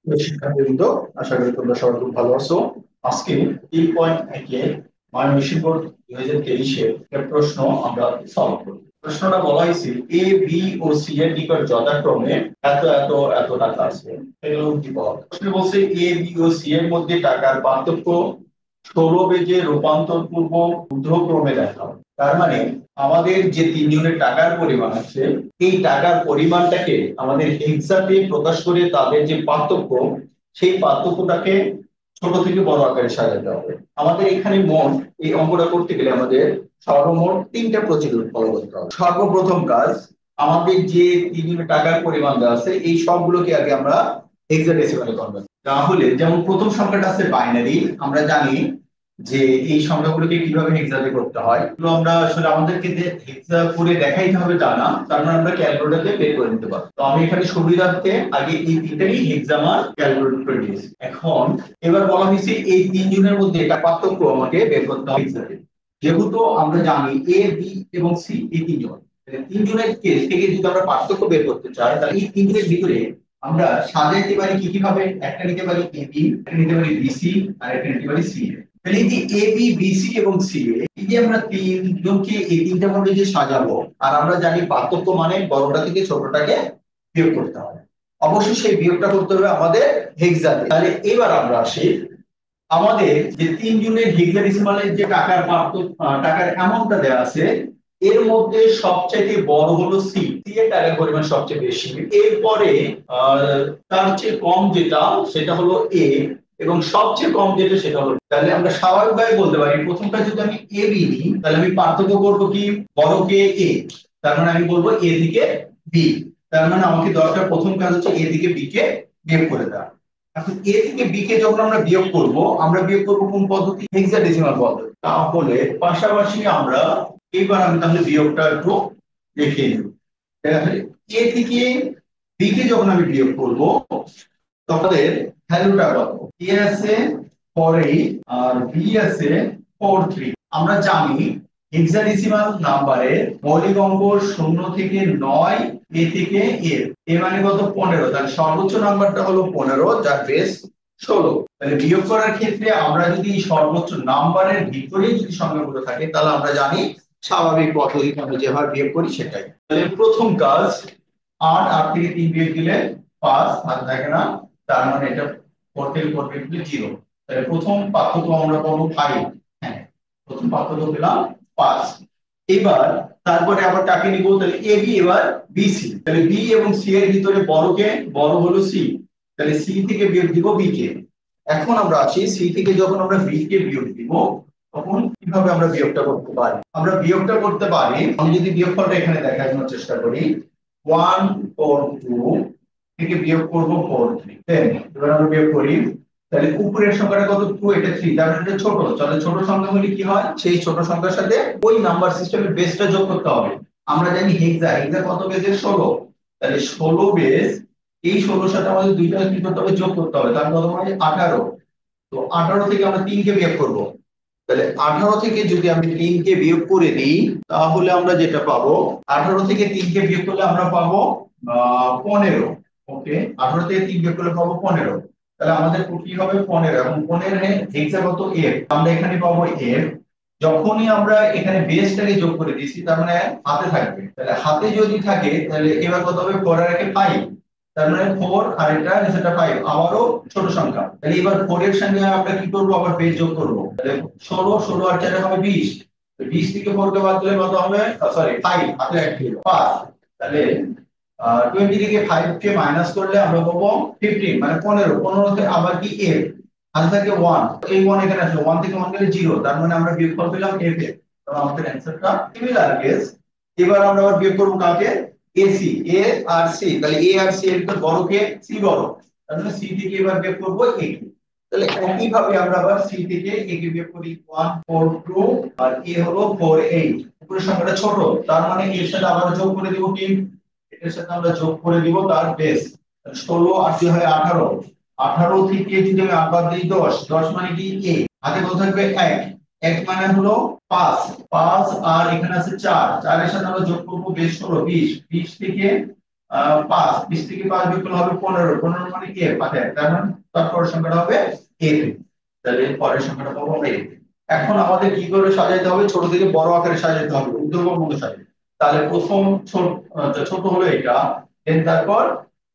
প্রিয় শিক্ষার্থীবৃন্দ, আশা করি তোমরা সবাই খুব ভালো আছো। আজকে 3.1 ময়মনসিংহ বোর্ড 2023-এর একটা প্রশ্ন আমরা সলভ করব। প্রশ্নটা বলা হয়েছে এ বি ও সি এর নিকট যথাক্রমে এত এত এত টাকা আছে। এগুলো উদ্দীপক। প্রশ্ন বলছে এ বি ও সি এর মধ্যে টাকার পার্থক্য 16 বেগে রূপান্তর পূর্বক ঊর্ধ্বক্রমে দেখাও। তার মানে আমাদের যে তিনজনের টাকার পরিমাণ আছে, এই টাকার পরিমাণটাকে আমাদের হেক্সাতে প্রকাশ করে তাদের যে পার্থক্য, সেই পার্থক্যটাকে ছোট থেকে বড় আকারে সাজাতে হবে। আমাদের এখানে মোট এই অঙ্কটা করতে গেলে আমাদের সর্বমোট 3টা প্রসিডিউর ফলো করতে হবে। সর্বপ্রথম কাজ, আমাদের যে তিনজনের টাকার পরিমাণ দেওয়া আছে এই সবগুলোকে আগে আমরা হেক্সাডেসিমালে কনভার্ট। তাহলে যেমন প্রথম সংখ্যাটা আছে বাইনারি, আমরা জানি যে এই সংখ্যাগুলোকে কিভাবে হেক্সাতে করতে হয়। তো আমরা আসলে আমাদেরকে যে হেক্সা করে দেখাইতে হবে তা না, তার মানে আমরা ক্যালকুলেটরে বের করে নিতে পারবো। তো আমি এখানে সুবিধার্থে আগে এই তিনটারই হেক্সামার ক্যালকুলেট করে দিয়েছি। এখন এবার বলা হয়েছে এই তিনজনের মধ্যে একটা পার্থক্য আমাকে বের করতে হবে হেক্সাতে। যেহেতু আমরা জানি এ বি এবং সি এই তিনজন, তিনজনের কেস থেকে যদি আমরা পার্থক্য বের করতে চাই, তাহলে এই তিনজনের ভিতরে আমরা সাজাইতে পারি কি কি ভাবে। একটা নিতে পারি এ বি, একটা নিতে পারি বি সি, আর একটা নিতে পারি সি। তাহলে এই যে এ বি বি সি এবং সি, এই যে আমরা তিনজনকে এই তিনটা ভাবে যে সাজাবো, আর আমরা জানি পার্থক্য মানে বড়টা থেকে ছোটটাকে বিয়োগ করতে হবে। অবশ্যই সেই বিয়োগটা করতে হবে আমাদের হেক্সাতে। তাহলে এবার আমরা আসি, আমাদের যে তিনজনের হেক্সাডেসিমালের যে টাকার টাকার অ্যামাউন্টটা দেওয়া আছে, এর মধ্যে সবচেয়ে বড় হলো সি। সি এর টাকার পরিমাণ সবচেয়ে বেশি। এরপরে তার চেয়ে কম যেটা সেটা হলো এ, এবং সবচেয়ে কম যেটা সেটা হলো। তাহলে আমরা স্বাভাবিকভাবে বলতে পারি প্রথমটা যদি আমি এ বি নিই, তাহলে আমি পার্থক্য করব কি বড়কে এ, তার মানে আমি বলবো এ থেকে বি। তার মানে আমাকে দরকার প্রথম কাজ হচ্ছে এ থেকে বি কে বিয়োগ করে দেওয়া। এখন এ থেকে বি কে যখন আমরা বিয়োগ করব, আমরা বিয়োগ করব কোন পদ্ধতি? হেক্সাডেসিমাল পদ্ধতি। তাহলে পাশাপাশি আমরা এবার আমি তাহলে বিয়োগটা একটু দেখিয়ে নেব। তাহলে এ থেকে বি কে যখন আমি বিয়োগ করব, তখন ভ্যালুটা কত? এ আছে 4.8 আর বি আছে 4.3। আমরা জানি হেক্সাডেসিমাল নাম্বারের মৌলিক অঙ্ক 0 থেকে 9, এ থেকে এ। এ মানে কত? 15। তাহলে সর্বোচ্চ নাম্বারটা হলো 15, যার বেস 16। তাহলে বিয়োগ করার ক্ষেত্রে আমরা যদি সর্বোচ্চ নাম্বারের ভিতরেই যদি সংখ্যাগুলো থাকে, তাহলে আমরা জানি স্বাভাবিক পদ্ধতিতে আমরা যেভাবে বিয়োগ করি সেটাই। তাহলে প্রথম কাজ, 8 8 থেকে 3 বিয়োগ দিলে 5, আর থাকে না, তার মানে এটা 4 থেকে 4 বিয়োগ দিলে 0। তাহলে প্রথম পার্থক্য আমরা পাবো 5। হ্যাঁ, প্রথম পার্থক্য পেলাম 5। এবার তারপরে আবার কাকে নিব? তাহলে এ বি, এবার বি সি। তাহলে বি এবং সি এর ভিতরে বড়কে, বড় হলো সি, তাহলে সি থেকে বিয়োগ দিব বি কে। এখন আমরা আছি সি থেকে যখন আমরা বি কে বিয়োগ দিব, তখন কিভাবে আমরা বিয়োগটা করতে পারি? আমরা বিয়োগটা করতে পারি, আমি যদি বিয়োগফলটা এখানে দেখানোর চেষ্টা করি, 1 4 2 থেকে বিয়োগ করব 4 3। দেন এবার আমরা বিয়োগ করি, তাহলে উপরের সংখ্যাটা কত? 2, এটা 3, তার মানে এটা ছোট। তাহলে ছোট সংখ্যা হলে কি হয়? সেই ছোট সংখ্যার সাথে ওই নাম্বার সিস্টেমের বেসটা যোগ করতে হবে। আমরা জানি হেক্সা, হেক্সা কত বেজের? 16। তাহলে 16 বেস, এই 16 সাথে আমাদের দুইটা কি করতে হবে? যোগ করতে হবে। তার কত মানে 18। তো 18 থেকে আমরা 3 কে বিয়োগ করব। তাহলে 18 থেকে যদি আমি 3 কে বিয়োগ করে দিই, তাহলে আমরা যেটা পাবো, 18 থেকে 3 কে বিয়োগ করলে আমরা পাবো 15। ওকে, 18 থেকে 3 বিয়োগ করলে পাবো 15। তাহলে আমাদের কি হবে? 15। এবং 15 এর হেক্সা কত? f। আমরা এখানে পাবো f। যখনই আমরা এখানে বেসটাকে যোগ করে দিয়েছি, তার মানে হাতে থাকবে। তাহলে হাতে যদি থাকে, তাহলে এবার কত হবে? 4 আর 1 5, তার মানে 4 আর এটা সেটা 5, আবারও ছোট সংখ্যা। তাহলে এবার 4 এর সঙ্গে আমরা কি করব? আবার বেস যোগ করব। তাহলে 16, 16 আর 4 হবে 20। 20 থেকে 4 কে বাদ দিলে কত হবে? সরি, 5 হাতে এক দিল 5। তাহলে 20 থেকে 5 কে মাইনাস করলে আমরা পাবো 15, মানে 15। 15 তে আবার কি f, হাতে থাকে 1, এই 1 এখানে আসলো, 1 থেকে 1 গেলে 0, তার মানে আমরা বিয়োগফল পেলাম f এর। তো আমাদের অ্যানসারটা সিমিলার কেস। এবার আমরা আবার বিয়োগ করব কাকে? এসি, এ আর সি। তাহলে এ আর সি এর ভিতর বড় কে? সি বড়, তার মানে সি থেকে এবার বিয়োগ করব এ কে। তাহলে একই ভাবে আমরা আবার সি থেকে এ কে বিয়োগ করি, 1 4 2, আর এ হলো 4 8। উপরের সংখ্যাটা ছোট, তার মানে এর সাথে আবার যোগ করে দিব কি? এটার সাথে আমরা যোগ করে দিব তার বেস। 16 আর 2 হয় 18। 18 থেকে যদি আমি 8 বাদ দিই 10, 10 মানে কি? এ। হাতে কত থাকবে? 1। 1 মানে হলো 5, 5 আর এখানে আছে 4, 4 এর সাথে আমরা যোগ করব বেস 16, 20। 20 থেকে 5, 20 থেকে 5 বিয়োগ করলে হবে 15, 15 মানে কি 1, তার মানে তারপরের সংখ্যাটা হবে a, তাহলে পরের সংখ্যাটা পাবো আমরা a। এখন আমাদের কি করে সাজাইতে হবে, ছোট থেকে বড় আকারে সাজাইতে হবে, ঊর্ধ্বক্রম মতো সাজাইতে। তাহলে প্রথম ছোট হলো এটা, দেন তারপর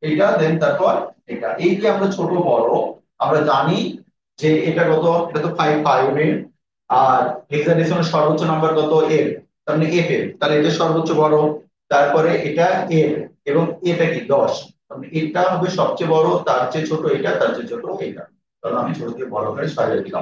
এটা, দেন তারপর এটা। এই যে আমরা ছোট বড় আমরা জানি যে এটা কত, এটা তো 5 এর, আর হেক্সাডেসিমাল সর্বোচ্চ নাম্বার কত এর, তার মানে এফ এর, তাহলে এটা সর্বোচ্চ বড়, তারপরে এটা এর, এবং এটা কি 10, তার মানে এটা হবে সবচেয়ে বড়, তার চেয়ে ছোট এটা, তার চেয়ে ছোট এটা। তাহলে আমি ছোট থেকে বড় করে সাজিয়ে দিলাম।